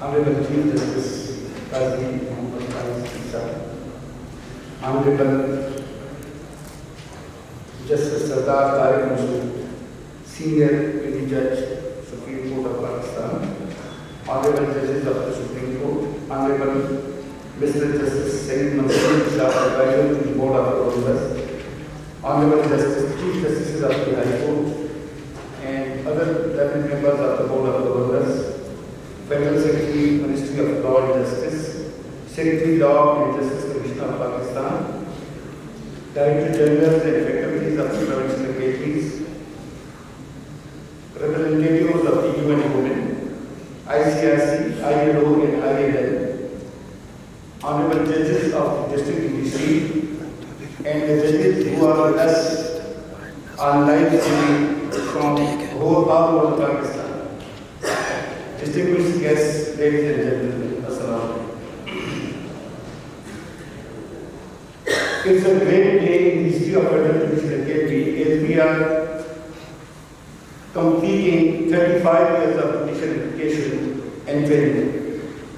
Honorable Chief Justice Qazi Muhammad Faiz Isa, Honorable Justice Sardar Tariq Masood, Senior Deputy Judge, Supreme Court of Pakistan, Honorable Judges of the Supreme Court, Honorable Mr. Justice Saeed Mansoor Shah, Advisor to the Board of Governors, Honorable Justice Chief Justices of the High Court, and other relevant members of the Board of Governors, Federal Secretary, Ministry of Law and Justice, Secretary Law and Justice Commission of Pakistan, Director Generals and Faculties of the Provincial Academies, representatives of the UN Women, ICRC, ILO and ILL, Honorable Judges of the District Judiciary, and the judges who are with us on live streaming from all over Pakistan. Distinguished guests, ladies and gentlemen, Assalamu alaikum. It's a great day in the history of Federal Judicial Academy as we are completing 35 years of judicial education and training.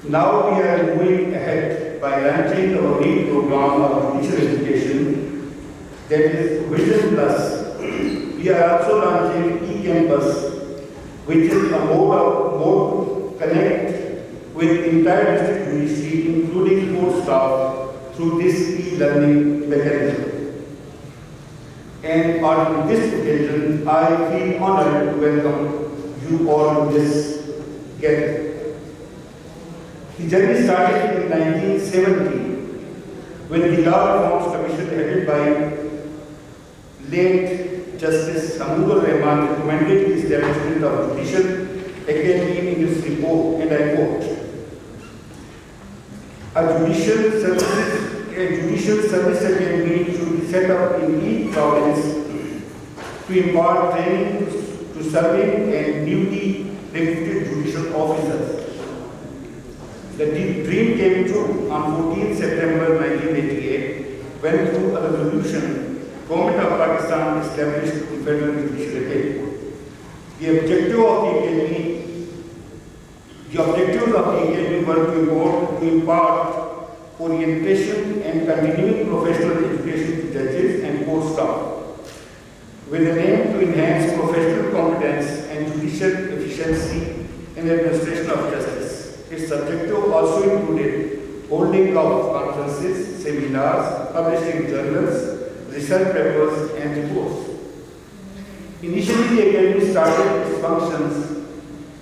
Now we are moving ahead by launching our new program of judicial education, that is Vision Plus. We are also launching eCampus, which is a mode connect with entire district judiciary, including court staff, through this e-learning mechanism. And on this occasion, I feel honored to welcome you all to this gathering. The journey started in 1970 when the Law Reforms Commission headed by late Justice Hamood Rahman recommended the establishment of Judicial Academy in his report, and I quote, a judicial service academy should be set up in each province to impart training to serving and newly recruited judicial officers. The dream came true on 14 September 1988 when, through a resolution, Government of Pakistan established the Federal Judicial Academy. The objectives of the academy were to impart orientation and continuing professional education to judges and court staff, with an aim to enhance professional competence and judicial efficiency in the administration of justice. Its objective also included holding of conferences, seminars, publishing journals, research papers and reports. Initially, the Academy started its functions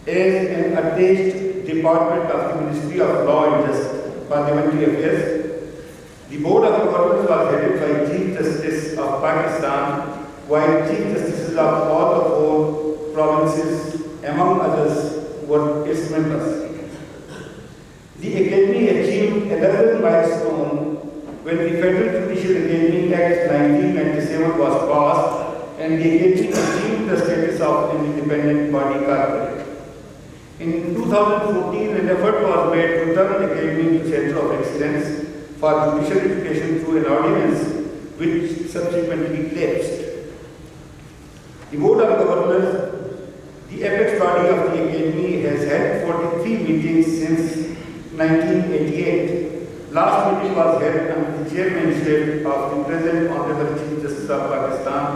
as an attached department of the Ministry of Law and Justice, Parliamentary Affairs. The Board of Governors was headed by Chief Justice of Pakistan, while Chief Justices of all the 4 provinces, among others, were its members. The Academy achieved another milestone when the Federal Judicial Academy Act 1997 was passed and the Academy achieved the status of an independent body corporate. In 2014, an effort was made to turn the Academy into Center of Excellence for Judicial Education through an ordinance which subsequently lapsed. The Board of Governors, the apex body of the Academy, has had 43 meetings since 1988. Last meeting was held under the chairmanship of the present Honorable Chief Justice of Pakistan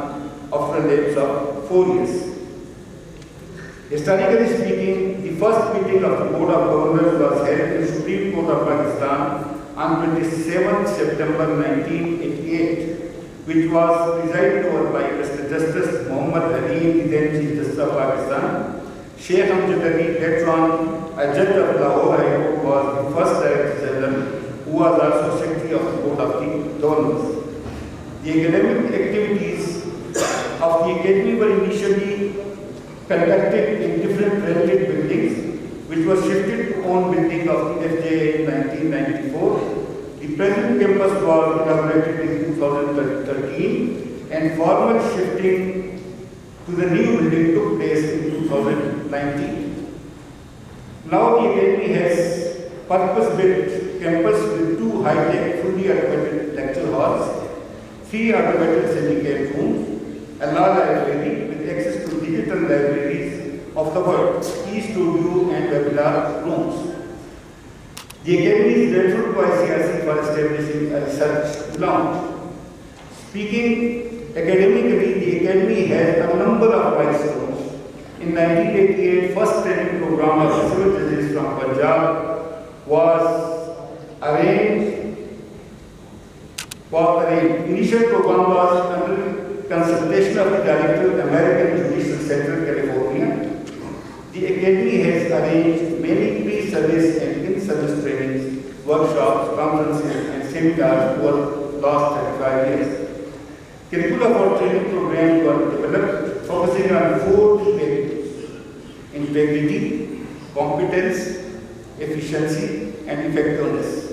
after a lapse of 4 years. Historically speaking, the first meeting of the Board of Governors was held in the Supreme Court of Pakistan on 27 September 1988, which was presided over by Mr. Justice Muhammad Halim, the then Chief Justice of Pakistan. Sheikh Amjad Ali, later on a judge of Lahore High Court, was the first Director General, who was also Secretary of the Board of the Governors. The academic activities of the Academy were initially conducted in different rented buildings, which was shifted to own building of the FJA in 1994. The present campus was inaugurated in 2013, and formal shifting to the new building took place in 2019. Now the Academy has purpose-built campus with 2 high-tech, fully automated lecture halls, 3 automated syndicate rooms, a law library with access to digital libraries of the world, e-studio and webinar rooms. The Academy is grateful to ICRC for establishing a research lounge. Speaking academically, the Academy has a number of milestones. In 1988, first training program of civil judges from Punjab was arranged. Initial program was under consultation of the Director of American Judicial Center, California. The Academy has arranged many pre-service and in-service trainings, workshops, conferences, and seminars over the last 35 years. Curricula for training programs were developed focusing on 4 key areas: integrity, competence, efficiency, and effectiveness.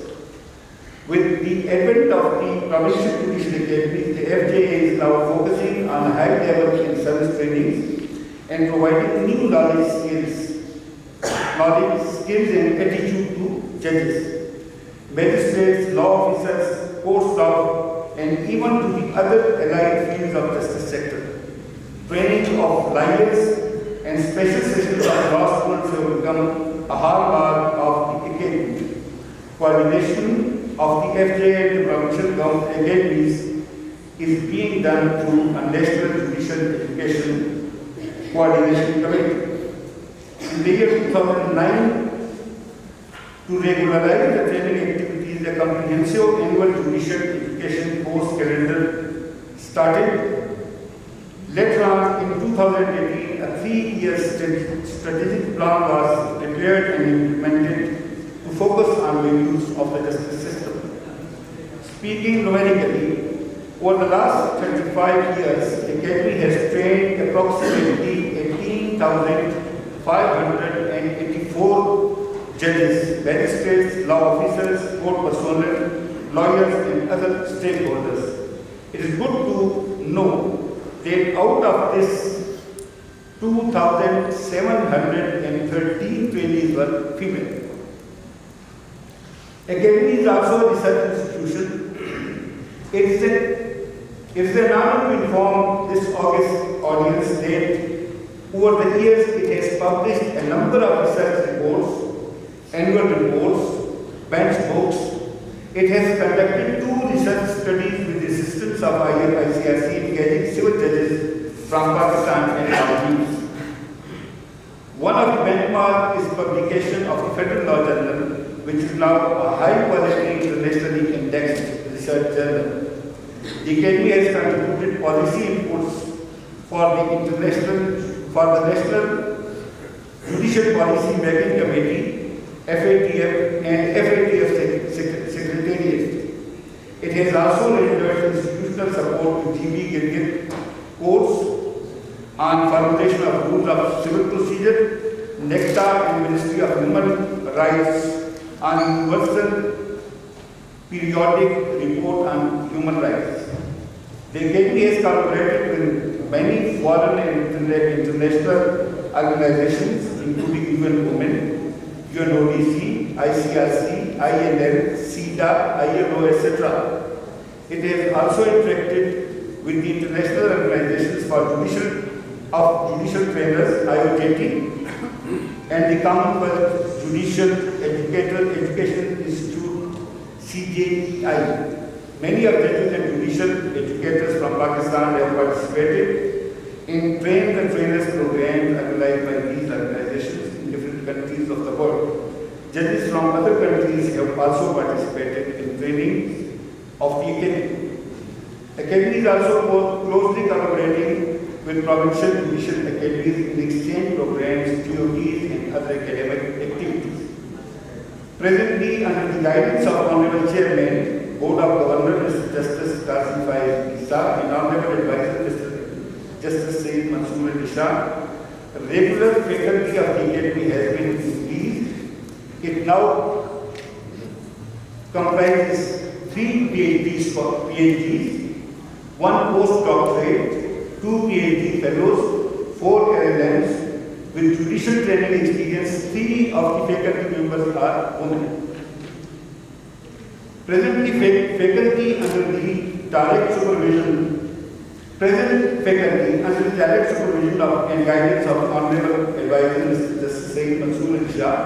With the advent of the Provincial Judicial Academy, the FJA is now focusing on high-level in-service trainings and providing new knowledge skills and attitude to judges, magistrates, law officers, court staff, and even to the other allied fields of justice sector. Training of lawyers and special sessions of law schools have become a hallmark of the Academy. Coordination of the FJA and the provincial government academies is being done through a National Judicial Education Coordination Committee. In the year 2009, to regularize the training activities, a comprehensive annual judicial education course calendar started. Later on, in 2018, a 3-year strategic plan was prepared and implemented to focus on the use of the justice system. Speaking numerically, over the last 25 years, the Academy has trained approximately 18,584 judges, magistrates, law officers, court personnel, lawyers, and other stakeholders. It is good to know that out of this, 2,713 trainees were female. Academy is also a research institution. It is an honor to inform this august audience that over the years it has published a number of research reports, annual reports, bench books. It has conducted 2 research studies with the assistance of ICRC engaging civil judges from Pakistan and Maldives. One of the benchmarks is publication of the Federal Law Journal, which is now a high-quality, internationally indexed research journal. The Academy has contributed policy inputs for the National Judicial Policy Making Committee, FATF, and FATF Secretariat. It has also rendered institutional support to GB Gilgit courts on formulation of rules of civil procedure, NECTA and Ministry of Human Rights on universal periodic report on human rights. The Academy has collaborated with many foreign and international organizations, including UN Women, UNODC, ICRC, INL, CEDA, ILO, etc. It has also interacted with the international organizations for judicial trainers, IOJT, and the Commonwealth Judicial Education Institute, CJEI. Many of judges and judicial educators from Pakistan have participated in train the trainers programs organized by these organizations in different countries of the world. Judges from other countries have also participated in training of the Academy. Academy is also closely collaborating with provincial judicial academies in exchange programs, TOTs, and other academic activities. Presently, under the guidance of Honorable Chairman, Board of Governors, Mr. Justice Qasim Faiz Isa, and Honorable Advisor, Mr. Justice Sayyid Mansoor Ali Shah, regular faculty of the Academy has been increased. It now comprises 3 PhDs, 1 postdoctorate, 2 PhD fellows, 4 LLMs. With judicial training experience, 3 of the faculty members are women. Presently, faculty under the direct supervision, present faculty under the direct supervision of and guidance of Honorable Advisor Justice Sayyid Mansoor Ali Shah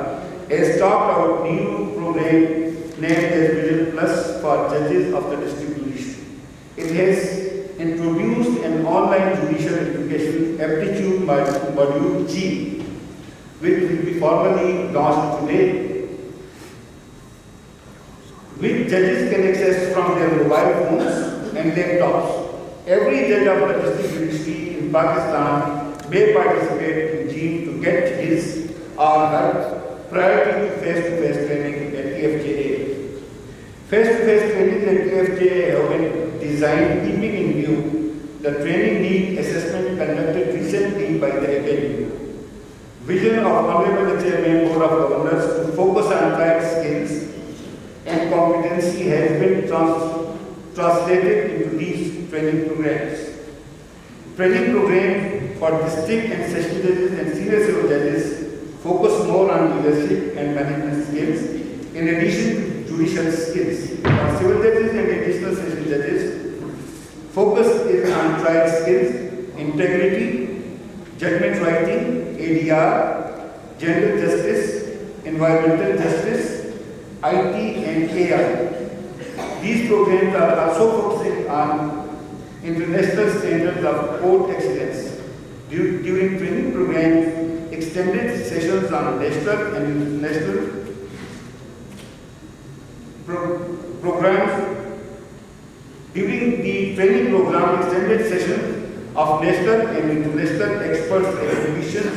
has started our new program named as Vision Plus for judges of the district judiciary. It has introduced an online judicial education aptitude module G, which will be formally launched today, which judges can access from their mobile phones and laptops. Every judge of the district judiciary in Pakistan may participate in GEAM to get his or her priority to face-to-face training at TFJA. Face-to-face training at TFJA have been designed keeping in view the training need assessment conducted recently by the Academy. Vision of Honorable Chairman Board of Governors to focus on tried skills and competency has been translated into these training programs. Training programs for district and session judges and senior civil judges focus more on leadership and management skills in addition to judicial skills. For civil judges and additional session judges, focus is on tried skills, integrity, judgment writing, ADR, gender justice, environmental justice, IT and AI. These programs are also focusing on international standards of court excellence. During training programs, extended sessions on national and international programs. During the training program, extended sessions of national and international experts exhibitions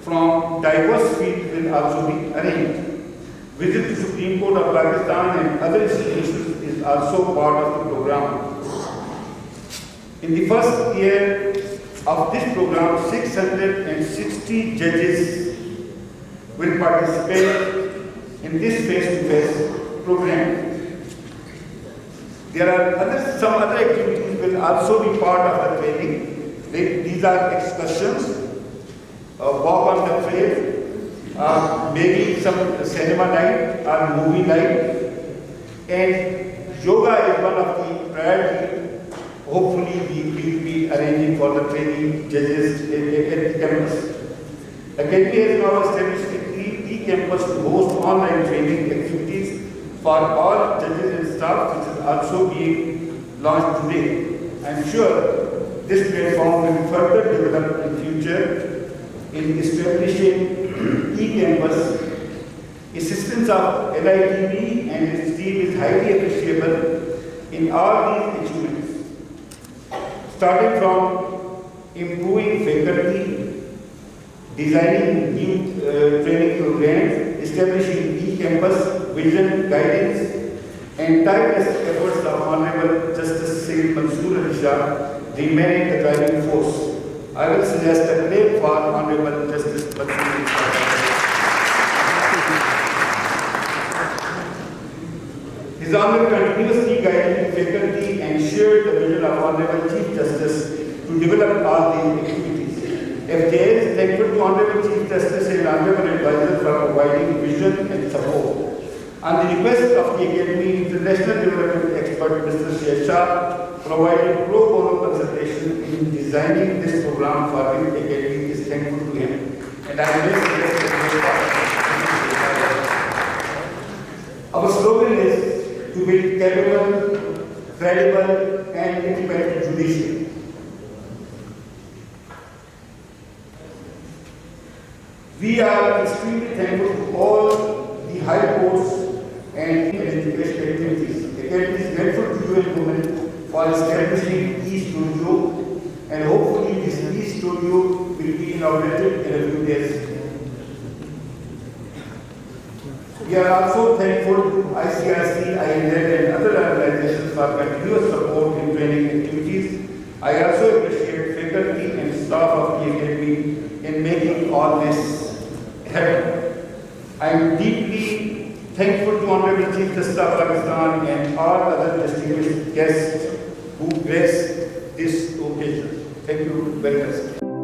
from diverse fields will also be arranged. Visit to Supreme Court of Pakistan and other institutions is also part of the program. In the first year of this program, 660 judges will participate in this face-to-face program. There are some other activities will also be part of the training. These are excursions, walk on the trail, maybe some cinema night or movie night, and yoga is one of the priority. Hopefully we will be arranging for the training judges at the campus. The Academy has now established the campus to host online training activities for all judges and staff, which is also being launched today. I am sure this platform will further develop in future in establishing e-campus. Assistance of LITB and its team is highly appreciable in all these achievements, starting from improving faculty, designing new training programs, establishing e-campus, vision, guidance, and tireless efforts of Honorable Justice Sayyid Mansoor Ali Shah remaining the driving force. I will suggest a claim for Honorable Justice Mansoor Ali Shah. His Honor continuously guided faculty and shared the vision of Honorable Chief Justice to develop all these activities. FJA is thankful to Honorable Chief Justice and Honorable Advisor for providing vision and support. On the request of the Academy, international development expert Mr. Shah provided pro bono consultation in designing this program for which the Academy is thankful to him. And I will suggest our slogan is to build capable, credible, and independent judiciary. We are extremely thankful to all the high courts and education activities. The Academy is grateful to you and government for establishing e-studio, and hopefully this e-studio will be inaugurated in a few days. We are also thankful to ICRC, INL and other organizations for continuous support in training activities. I also appreciate faculty and staff of the Academy in making all this happen. I am deeply thankful to Honorable Chief Justice of Pakistan and all other distinguished guests who graced this occasion. Thank you very much.